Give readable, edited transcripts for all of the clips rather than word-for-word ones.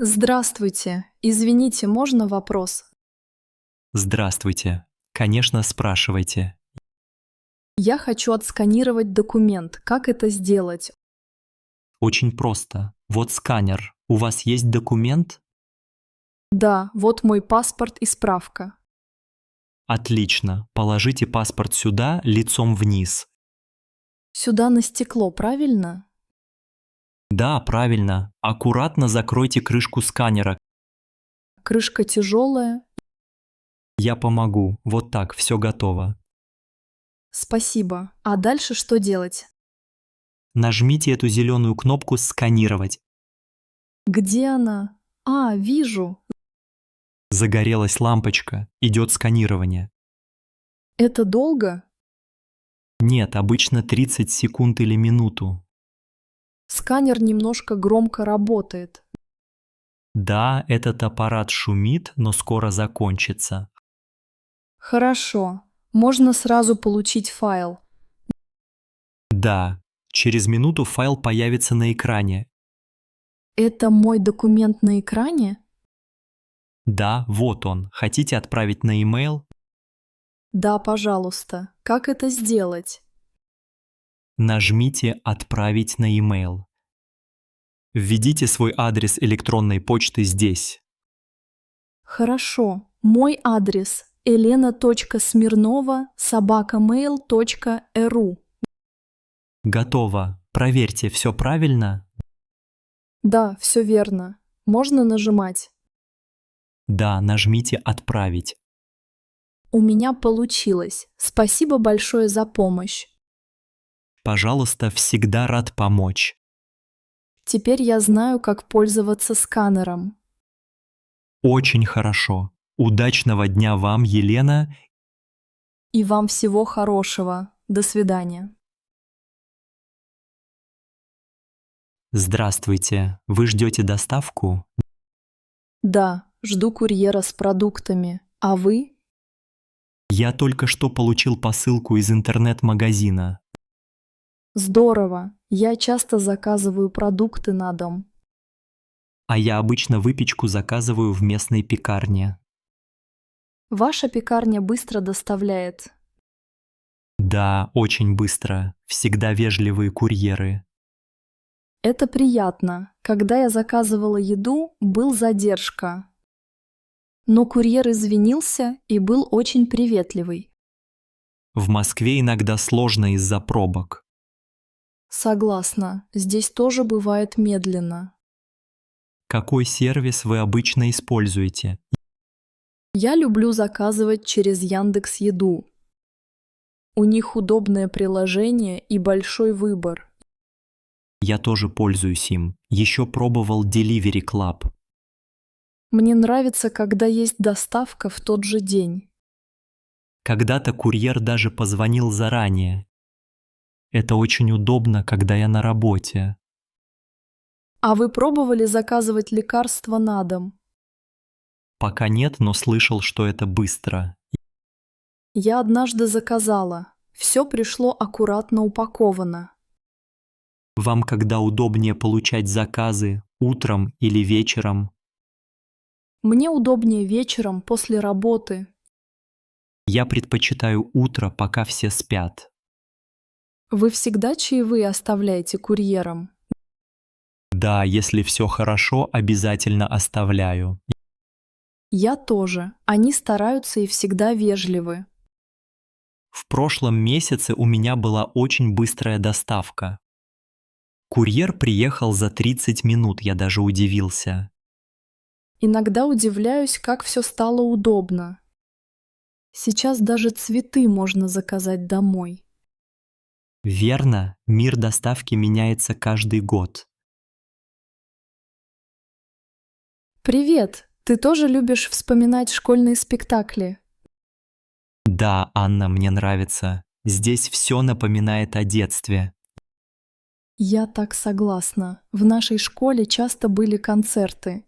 Здравствуйте. Извините, можно вопрос? Здравствуйте. Конечно, спрашивайте. Я хочу отсканировать документ. Как это сделать? Очень просто. Вот сканер. У вас есть документ? Да, вот мой паспорт и справка. Отлично. Положите паспорт сюда, лицом вниз. Сюда на стекло, правильно? Да, правильно. Аккуратно закройте крышку сканера. Крышка тяжелая. Я помогу. Вот так, все готово. Спасибо. А дальше что делать? Нажмите эту зеленую кнопку «Сканировать». Где она? А, вижу. Загорелась лампочка. Идет сканирование. Это долго? Нет, обычно 30 секунд или минуту. Сканер немножко громко работает. Да, этот аппарат шумит, но скоро закончится. Хорошо. Можно сразу получить файл. Да, через минуту файл появится на экране. Это мой документ на экране? Да, вот он. Хотите отправить на e-mail? Да, пожалуйста. Как это сделать? Нажмите «Отправить на e-mail». Введите свой адрес электронной почты здесь. Хорошо. Мой адрес elena.smirnova@mail.ru. Готово. Проверьте, все правильно? Да, все верно. Можно нажимать. Да, нажмите «Отправить». У меня получилось. Спасибо большое за помощь. Пожалуйста, всегда рад помочь. Теперь я знаю, как пользоваться сканером. Очень хорошо. Удачного дня вам, Елена. И вам всего хорошего. До свидания. Здравствуйте. Вы ждете доставку? Да, жду курьера с продуктами. А вы? Я только что получил посылку из интернет-магазина. Здорово. Я часто заказываю продукты на дом. А я обычно выпечку заказываю в местной пекарне. Ваша пекарня быстро доставляет. Да, очень быстро. Всегда вежливые курьеры. Это приятно. Когда я заказывала еду, был задержка. Но курьер извинился и был очень приветливый. В Москве иногда сложно из-за пробок. Согласна, здесь тоже бывает медленно. Какой сервис вы обычно используете? Я люблю заказывать через Яндекс.Еду. У них удобное приложение и большой выбор. Я тоже пользуюсь им. Еще пробовал Delivery Club. Мне нравится, когда есть доставка в тот же день. Когда-то курьер даже позвонил заранее. Это очень удобно, когда я на работе. А вы пробовали заказывать лекарства на дом? Пока нет, но слышал, что это быстро. Я однажды заказала. Все пришло аккуратно упаковано. Вам когда удобнее получать заказы, утром или вечером? Мне удобнее вечером после работы. Я предпочитаю утро, пока все спят. Вы всегда чаевые оставляете курьерам? Да, если все хорошо, обязательно оставляю. Я тоже. Они стараются и всегда вежливы. В прошлом месяце у меня была очень быстрая доставка. Курьер приехал за 30 минут, я даже удивился. Иногда удивляюсь, как все стало удобно. Сейчас даже цветы можно заказать домой. Верно, мир доставки меняется каждый год. Привет! Ты тоже любишь вспоминать школьные спектакли? Да, Анна, мне нравится. Здесь все напоминает о детстве. Я так согласна. В нашей школе часто были концерты.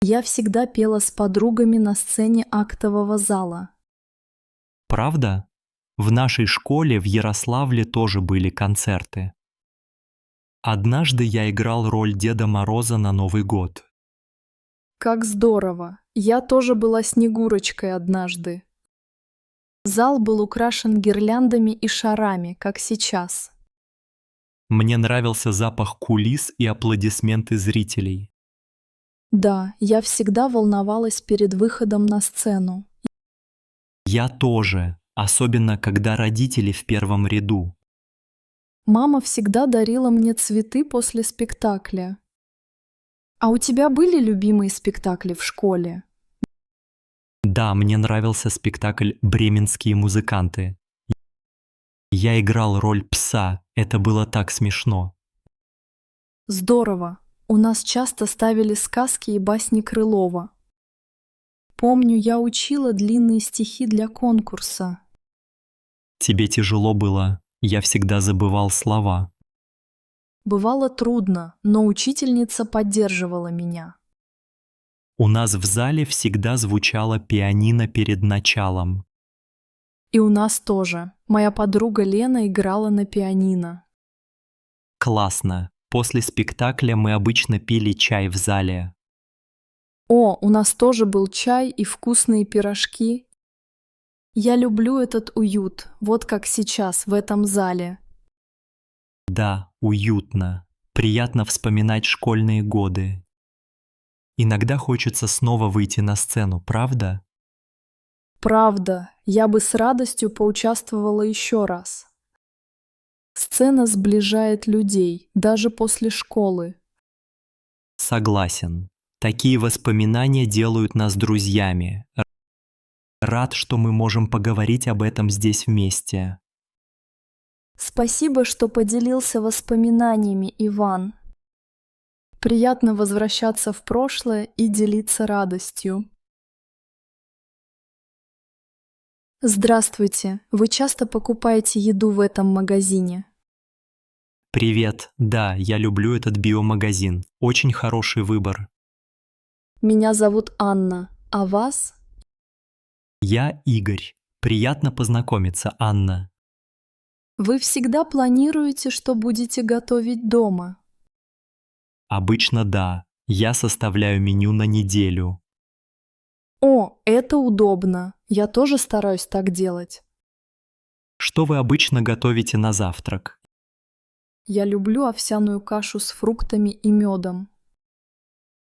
Я всегда пела с подругами на сцене актового зала. Правда? В нашей школе в Ярославле тоже были концерты. Однажды я играл роль Деда Мороза на Новый год. Как здорово! Я тоже была Снегурочкой однажды. Зал был украшен гирляндами и шарами, как сейчас. Мне нравился запах кулис и аплодисменты зрителей. Да, я всегда волновалась перед выходом на сцену. Я тоже, особенно когда родители в первом ряду. Мама всегда дарила мне цветы после спектакля. А у тебя были любимые спектакли в школе? Да, мне нравился спектакль «Бременские музыканты». Я играл роль пса, это было так смешно. Здорово! У нас часто ставили сказки и басни Крылова. Помню, я учила длинные стихи для конкурса. Тебе тяжело было, я всегда забывал слова. Бывало трудно, но учительница поддерживала меня. У нас в зале всегда звучало пианино перед началом. И у нас тоже. Моя подруга Лена играла на пианино. Классно. После спектакля мы обычно пили чай в зале. О, у нас тоже был чай и вкусные пирожки. Я люблю этот уют, вот как сейчас в этом зале. Да, уютно. Приятно вспоминать школьные годы. Иногда хочется снова выйти на сцену, правда? Правда, я бы с радостью поучаствовала еще раз. Сцена сближает людей, даже после школы. Согласен. Такие воспоминания делают нас друзьями. Рад, что мы можем поговорить об этом здесь вместе. Спасибо, что поделился воспоминаниями, Иван. Приятно возвращаться в прошлое и делиться радостью. Здравствуйте, вы часто покупаете еду в этом магазине? Привет. Да, я люблю этот биомагазин. Очень хороший выбор. Меня зовут Анна, а вас? Я Игорь. Приятно познакомиться, Анна. Вы всегда планируете, что будете готовить дома? Обычно да. Я составляю меню на неделю. О, это удобно. Я тоже стараюсь так делать. Что вы обычно готовите на завтрак? Я люблю овсяную кашу с фруктами и медом.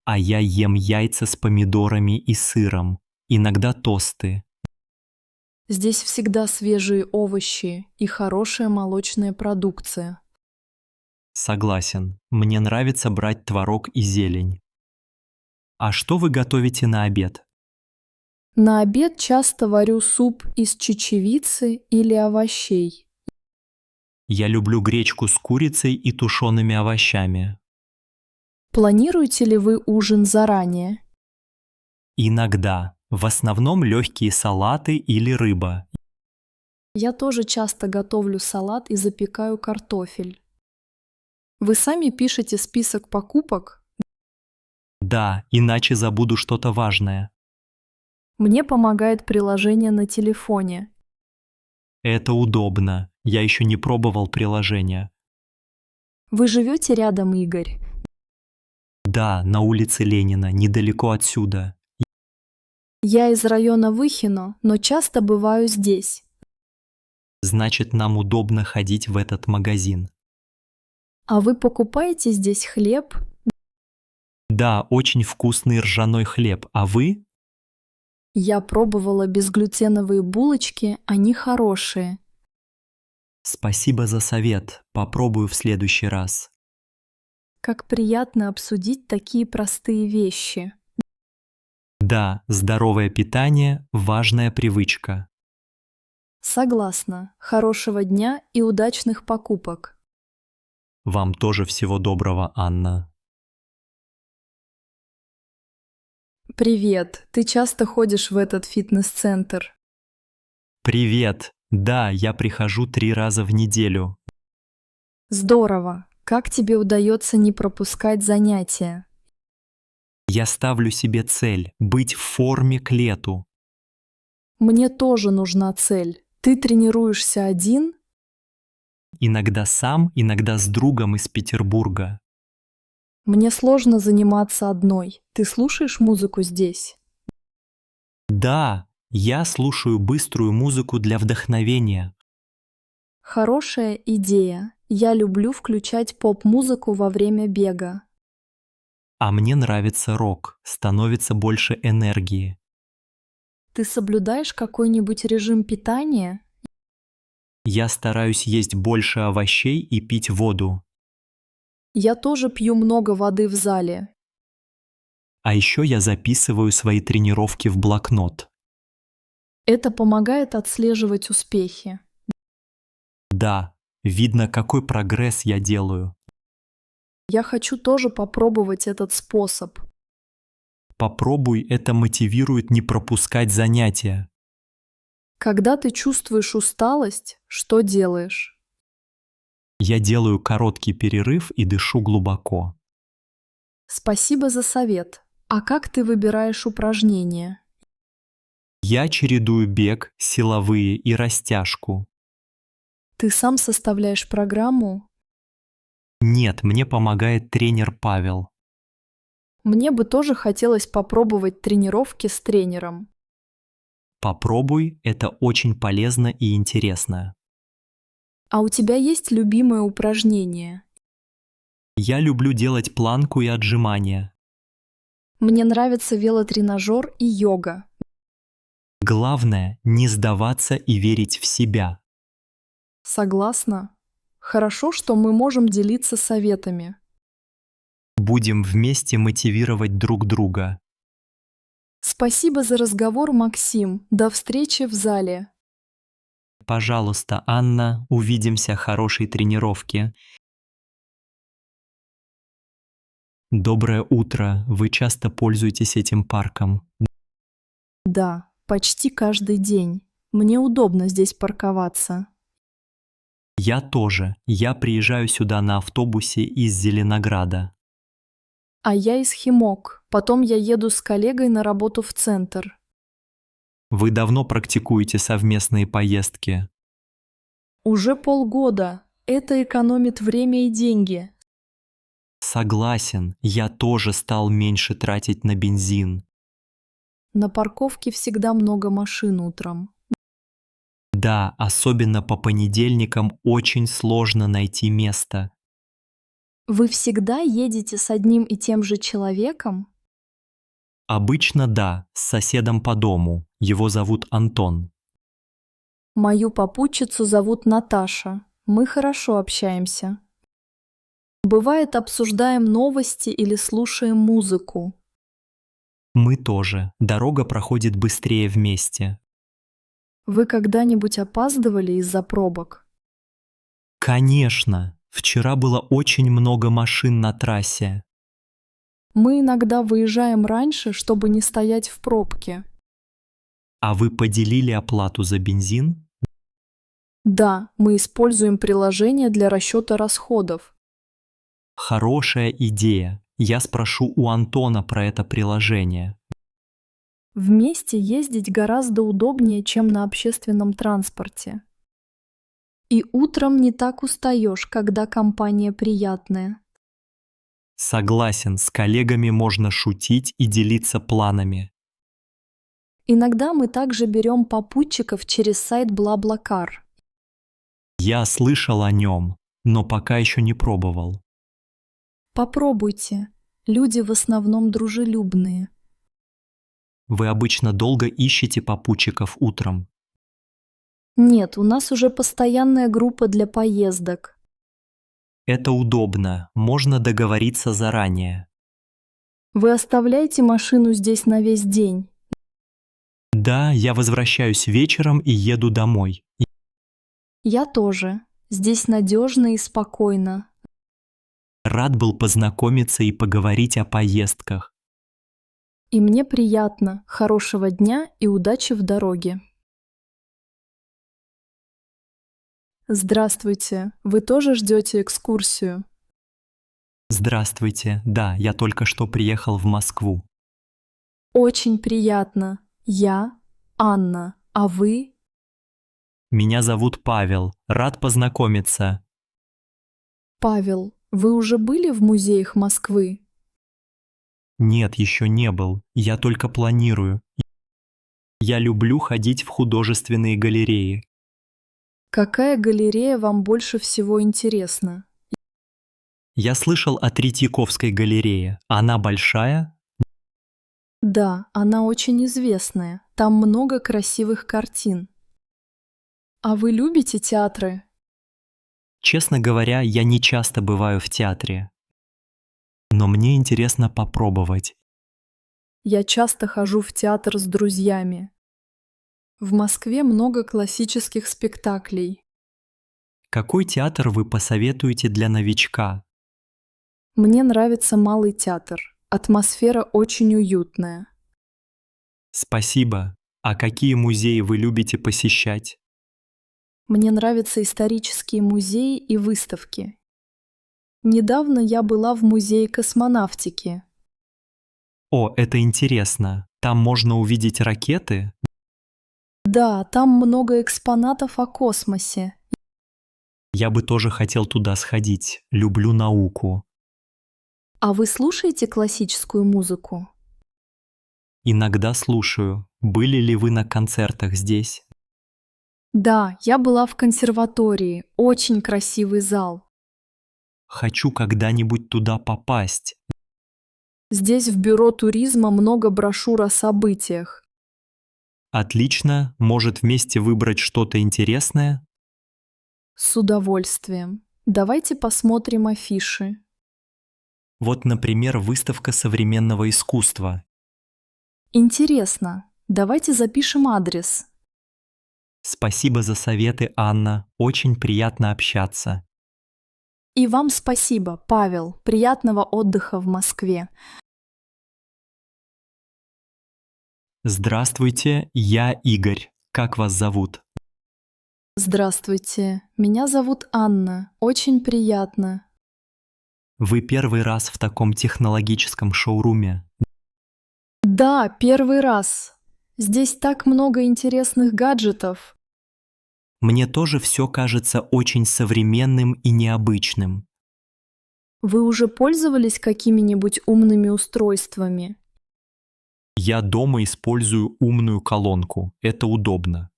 А я ем яйца с помидорами и сыром. Иногда тосты. Здесь всегда свежие овощи и хорошая молочная продукция. Согласен. Мне нравится брать творог и зелень. А что вы готовите на обед? На обед часто варю суп из чечевицы или овощей. Я люблю гречку с курицей и тушеными овощами. Планируете ли вы ужин заранее? Иногда. В основном легкие салаты или рыба. Я тоже часто готовлю салат и запекаю картофель. Вы сами пишете список покупок? Да, иначе забуду что-то важное. Мне помогает приложение на телефоне. Это удобно. Я еще не пробовал приложение. Вы живете рядом, Игорь? Да, на улице Ленина, недалеко отсюда. Я из района Выхино, но часто бываю здесь. Значит, нам удобно ходить в этот магазин. А вы покупаете здесь хлеб? Да, очень вкусный ржаной хлеб. А вы? Я пробовала безглютеновые булочки, они хорошие. Спасибо за совет. Попробую в следующий раз. Как приятно обсудить такие простые вещи. Да, здоровое питание – важная привычка. Согласна. Хорошего дня и удачных покупок. Вам тоже всего доброго, Анна. Привет. Ты часто ходишь в этот фитнес-центр? Привет. Да, я прихожу 3 раза в неделю. Здорово. Как тебе удается не пропускать занятия? Я ставлю себе цель – быть в форме к лету. Мне тоже нужна цель. Ты тренируешься один? Иногда сам, иногда с другом из Петербурга. Мне сложно заниматься одной. Ты слушаешь музыку здесь? Да, я слушаю быструю музыку для вдохновения. Хорошая идея. Я люблю включать поп-музыку во время бега. А мне нравится рок, становится больше энергии. Ты соблюдаешь какой-нибудь режим питания? Я стараюсь есть больше овощей и пить воду. Я тоже пью много воды в зале. А еще я записываю свои тренировки в блокнот. Это помогает отслеживать успехи. Да, видно, какой прогресс я делаю. Я хочу тоже попробовать этот способ. Попробуй, это мотивирует не пропускать занятия. Когда ты чувствуешь усталость, что делаешь? Я делаю короткий перерыв и дышу глубоко. Спасибо за совет. А как ты выбираешь упражнения? Я чередую бег, силовые и растяжку. Ты сам составляешь программу? Нет, мне помогает тренер Павел. Мне бы тоже хотелось попробовать тренировки с тренером. Попробуй, это очень полезно и интересно. А у тебя есть любимое упражнение? Я люблю делать планку и отжимания. Мне нравится велотренажер и йога. Главное, не сдаваться и верить в себя. Согласна. Хорошо, что мы можем делиться советами. Будем вместе мотивировать друг друга. Спасибо за разговор, Максим. До встречи в зале. Пожалуйста, Анна, увидимся, хорошей тренировки. Доброе утро. Вы часто пользуетесь этим парком? Да, почти каждый день. Мне удобно здесь парковаться. Я тоже. Я приезжаю сюда на автобусе из Зеленограда. А я из Химок. Потом я еду с коллегой на работу в центр. Вы давно практикуете совместные поездки? Уже полгода. Это экономит время и деньги. Согласен, я тоже стал меньше тратить на бензин. На парковке всегда много машин утром. Да, особенно по понедельникам очень сложно найти место. Вы всегда едете с одним и тем же человеком? Обычно да, с соседом по дому. Его зовут Антон. Мою попутчицу зовут Наташа. Мы хорошо общаемся. Бывает, обсуждаем новости или слушаем музыку. Мы тоже. Дорога проходит быстрее вместе. Вы когда-нибудь опаздывали из-за пробок? Конечно, вчера было очень много машин на трассе. Мы иногда выезжаем раньше, чтобы не стоять в пробке. А вы поделили оплату за бензин? Да, мы используем приложение для расчета расходов. Хорошая идея. Я спрошу у Антона про это приложение. Вместе ездить гораздо удобнее, чем на общественном транспорте. И утром не так устаешь, когда компания приятная. Согласен, с коллегами можно шутить и делиться планами. Иногда мы также берем попутчиков через сайт BlaBlaCar. Я слышал о нем, но пока еще не пробовал. Попробуйте. Люди в основном дружелюбные. Вы обычно долго ищете попутчиков утром. Нет, у нас уже постоянная группа для поездок. Это удобно, можно договориться заранее. Вы оставляете машину здесь на весь день? Да, я возвращаюсь вечером и еду домой. Я тоже. Здесь надежно и спокойно. Рад был познакомиться и поговорить о поездках. И мне приятно. Хорошего дня и удачи в дороге. Здравствуйте. Вы тоже ждете экскурсию? Здравствуйте, да, я только что приехал в Москву. Очень приятно. Я Анна. А вы? Меня зовут Павел, рад познакомиться. Павел. Вы уже были в музеях Москвы? Нет, еще не был. Я только планирую. Я люблю ходить в художественные галереи. Какая галерея вам больше всего интересна? Я слышал о Третьяковской галерее. Она большая? Да, она очень известная. Там много красивых картин. А вы любите театры? Честно говоря, я не часто бываю в театре. Но мне интересно попробовать. Я часто хожу в театр с друзьями. В Москве много классических спектаклей. Какой театр вы посоветуете для новичка? Мне нравится Малый театр. Атмосфера очень уютная. Спасибо. А какие музеи вы любите посещать? Мне нравятся исторические музеи и выставки. Недавно я была в музее космонавтики. О, это интересно. Там можно увидеть ракеты? Да, там много экспонатов о космосе. Я бы тоже хотел туда сходить. Люблю науку. А вы слушаете классическую музыку? Иногда слушаю. Были ли вы на концертах здесь? Да, я была в консерватории. Очень красивый зал. Хочу когда-нибудь туда попасть. Здесь в бюро туризма много брошюр о событиях. Отлично. Может, вместе выбрать что-то интересное? С удовольствием. Давайте посмотрим афиши. Вот, например, выставка современного искусства. Интересно. Давайте запишем адрес. Спасибо за советы, Анна. Очень приятно общаться. И вам спасибо, Павел. Приятного отдыха в Москве. Здравствуйте, я Игорь. Как вас зовут? Здравствуйте. Меня зовут Анна. Очень приятно. Вы первый раз в таком технологическом шоуруме. Да, первый раз. Здесь так много интересных гаджетов. Мне тоже все кажется очень современным и необычным. Вы уже пользовались какими-нибудь умными устройствами? Я дома использую умную колонку. Это удобно.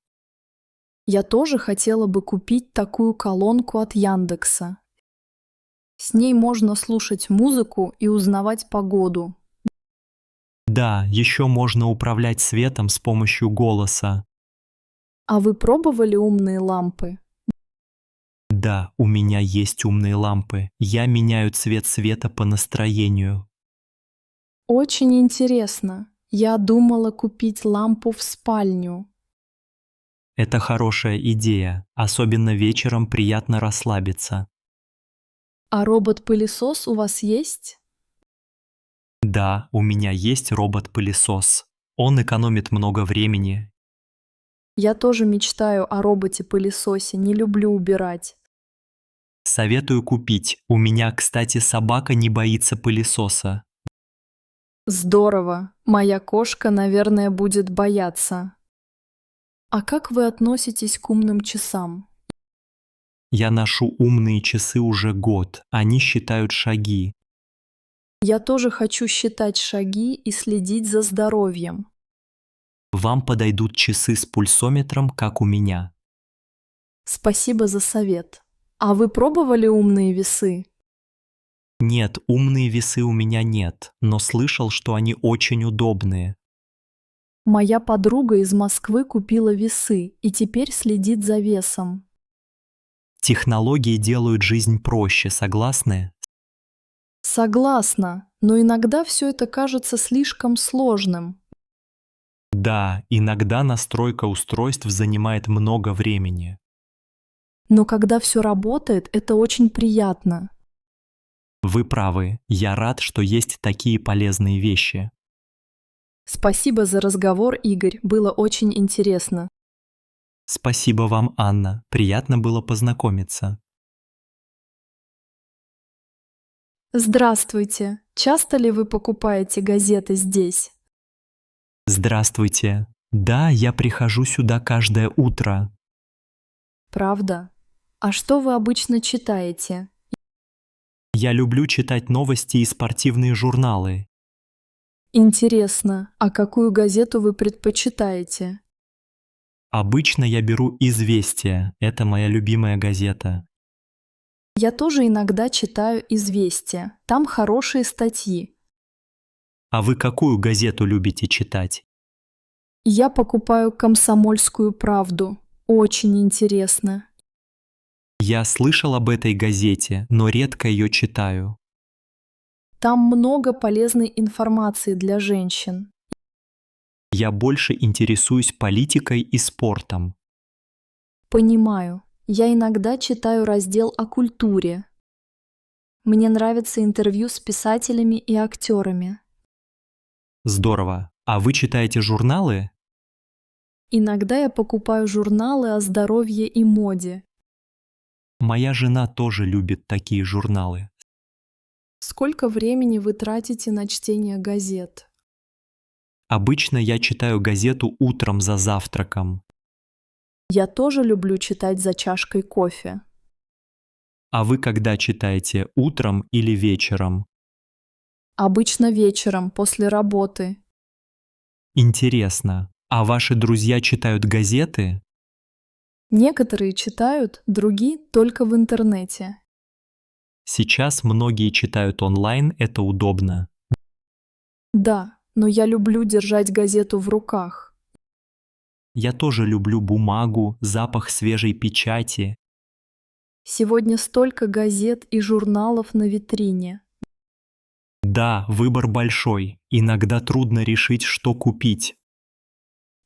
Я тоже хотела бы купить такую колонку от Яндекса. С ней можно слушать музыку и узнавать погоду. Да, еще можно управлять светом с помощью голоса. А вы пробовали умные лампы? Да, у меня есть умные лампы. Я меняю цвет света по настроению. Очень интересно. Я думала купить лампу в спальню. Это хорошая идея. Особенно вечером приятно расслабиться. А робот-пылесос у вас есть? Да, у меня есть робот-пылесос. Он экономит много времени. Я тоже мечтаю о роботе-пылесосе, не люблю убирать. Советую купить. У меня, кстати, собака не боится пылесоса. Здорово. Моя кошка, наверное, будет бояться. А как вы относитесь к умным часам? Я ношу умные часы уже год. Они считают шаги. Я тоже хочу считать шаги и следить за здоровьем. Вам подойдут часы с пульсометром, как у меня. Спасибо за совет. А вы пробовали умные весы? Нет, умные весы у меня нет, но слышал, что они очень удобные. Моя подруга из Москвы купила весы и теперь следит за весом. Технологии делают жизнь проще, согласны? Согласна, но иногда все это кажется слишком сложным. Да, иногда настройка устройств занимает много времени. Но когда все работает, это очень приятно. Вы правы, я рад, что есть такие полезные вещи. Спасибо за разговор, Игорь, было очень интересно. Спасибо вам, Анна, приятно было познакомиться. Здравствуйте. Часто ли вы покупаете газеты здесь? Здравствуйте. Да, я прихожу сюда каждое утро. Правда? А что вы обычно читаете? Я люблю читать новости и спортивные журналы. Интересно, а какую газету вы предпочитаете? Обычно я беру «Известия». Это моя любимая газета. Я тоже иногда читаю «Известия». Там хорошие статьи. А вы какую газету любите читать? Я покупаю «Комсомольскую правду». Очень интересно. Я слышал об этой газете, но редко ее читаю. Там много полезной информации для женщин. Я больше интересуюсь политикой и спортом. Понимаю. Я иногда читаю раздел о культуре. Мне нравится интервью с писателями и актерами. Здорово. А вы читаете журналы? Иногда я покупаю журналы о здоровье и моде. Моя жена тоже любит такие журналы. Сколько времени вы тратите на чтение газет? Обычно я читаю газету утром за завтраком. Я тоже люблю читать за чашкой кофе. А вы когда читаете, утром или вечером? Обычно вечером, после работы. Интересно. А ваши друзья читают газеты? Некоторые читают, другие только в интернете. Сейчас многие читают онлайн, это удобно. Да, но я люблю держать газету в руках. Я тоже люблю бумагу, запах свежей печати. Сегодня столько газет и журналов на витрине. Да, выбор большой. Иногда трудно решить, что купить.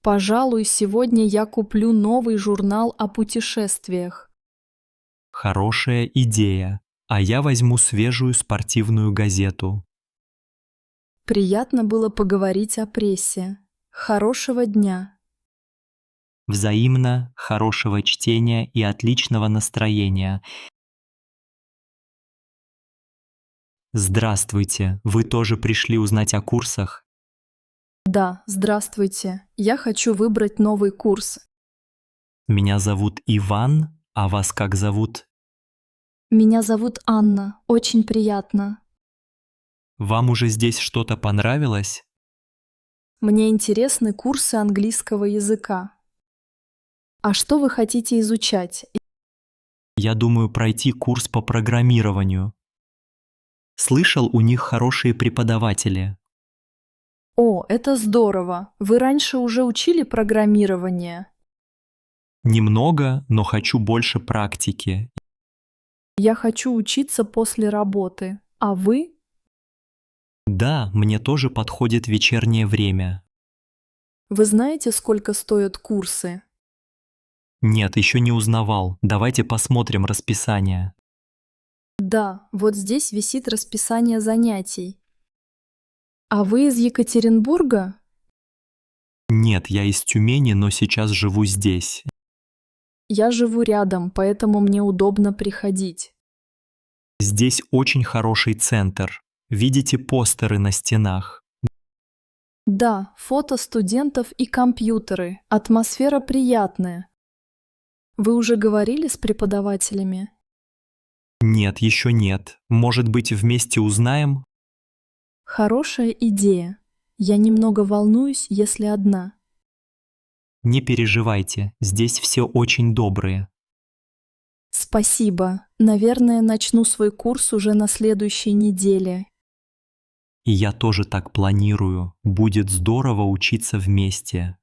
Пожалуй, сегодня я куплю новый журнал о путешествиях. Хорошая идея. А я возьму свежую спортивную газету. Приятно было поговорить о прессе. Хорошего дня. Взаимно, хорошего чтения и отличного настроения. Здравствуйте, вы тоже пришли узнать о курсах? Да, здравствуйте. Я хочу выбрать новый курс. Меня зовут Иван, а вас как зовут? Меня зовут Анна. Очень приятно. Вам уже здесь что-то понравилось? Мне интересны курсы английского языка. А что вы хотите изучать? Я думаю пройти курс по программированию. Слышал, у них хорошие преподаватели. О, это здорово. Вы раньше уже учили программирование? Немного, но хочу больше практики. Я хочу учиться после работы. А вы? Да, мне тоже подходит вечернее время. Вы знаете, сколько стоят курсы? Нет, еще не узнавал. Давайте посмотрим расписание. Да, вот здесь висит расписание занятий. А вы из Екатеринбурга? Нет, я из Тюмени, но сейчас живу здесь. Я живу рядом, поэтому мне удобно приходить. Здесь очень хороший центр. Видите постеры на стенах? Да, фото студентов и компьютеры. Атмосфера приятная. Вы уже говорили с преподавателями? Нет, еще нет. Может быть, вместе узнаем? Хорошая идея. Я немного волнуюсь, если одна. Не переживайте, здесь все очень добрые. Спасибо. Наверное, начну свой курс уже на следующей неделе. И я тоже так планирую. Будет здорово учиться вместе.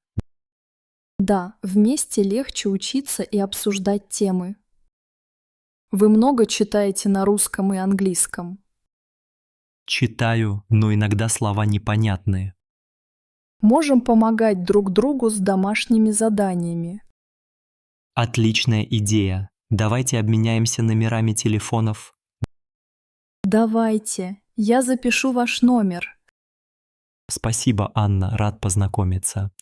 Да, вместе легче учиться и обсуждать темы. Вы много читаете на русском и английском? Читаю, но иногда слова непонятные. Можем помогать друг другу с домашними заданиями. Отличная идея. Давайте обменяемся номерами телефонов. Давайте, я запишу ваш номер. Спасибо, Анна, рад познакомиться.